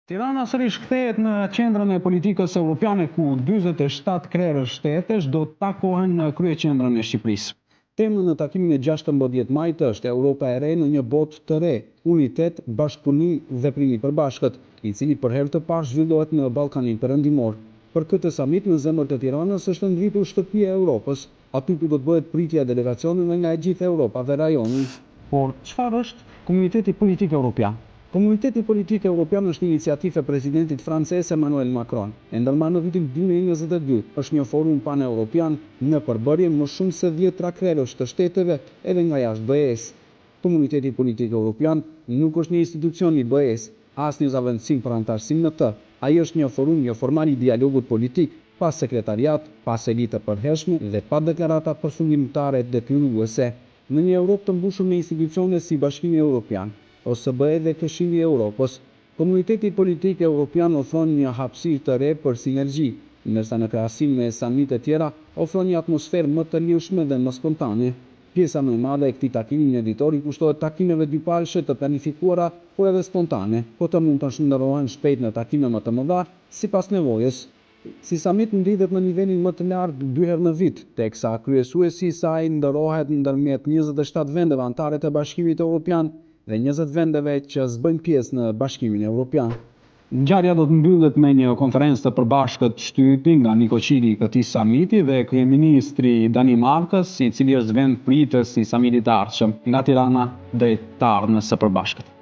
Tirana sërish kthehet në qendrën e politikës evropiane ku 47 krerë shtetesh do të takohen në kryeqendrën e Shqipërisë. Tema në takimin e 16 majit është Europa e re në një botë të re, unitet, bashkëpunim, veprimi i përbashkët, i cili për herë të parë zhvillohet në Ballkanin Perëndimor. Për këtë samit në zemër të Tiranës është ngritur shtëpia e Europës, aty ku do të bëhet pritja e delegacioneve nga e gjithë Europa dhe rajoni. Por çfarë është Komuniteti Politik Evropian? Komuniteti Politik Evropian është iniciativë e presidentit francez Emmanuel Macron. E ndërmarrë në vitin 2022, është një forum pan-evropian në përbërje më shumë se 10 krerësh të shteteve edhe nga jashtë BE-s. Komuniteti Politik Evropian nuk është një institucion i BE-s, as një zavendësim për anëtarësim në të. Ai është një forum jo formal i dialogut politik, pa sekretariat, pa elitë të përhershme dhe pa deklarata përfundimtare detyruese. Në një Europë të mbushur me institucione si Bashkimi Evropian, OSBE dhe Këshilli i Europës, Komuniteti Politik Evropian ofron një hapësirë të re për sinergji, ndërsa në krahasim me samite tjera ofron një atmosferë më të lirshme dhe më spontane. Pjesa më e madhe e këtij takimi mjedisor i kushtohet takimeve dypalëshe të planifikuara, por edhe spontane, po të mund të shndërrohen shpejt në takime më të mëdha sipas nevojës. Si samit ndodhet në nivelin më të lartë 2 herë në vit, teksa kryesuesi i saj ndërrohet ndërmjet 27 vendeve anëtare të Bashkimit Evropian dhe 20 vendeve që s'bëjnë pjesë në Bashkimin Evropian. Ngjarja do të mbyllet me një konferencë të përbashkët shtypi nga nikoqiri i këtij samiti dhe kryeministri i Danimarkës, i cili është vend pritës i samitit të ardhshëm nga Tirana drejt të ardhmës së përbashkët.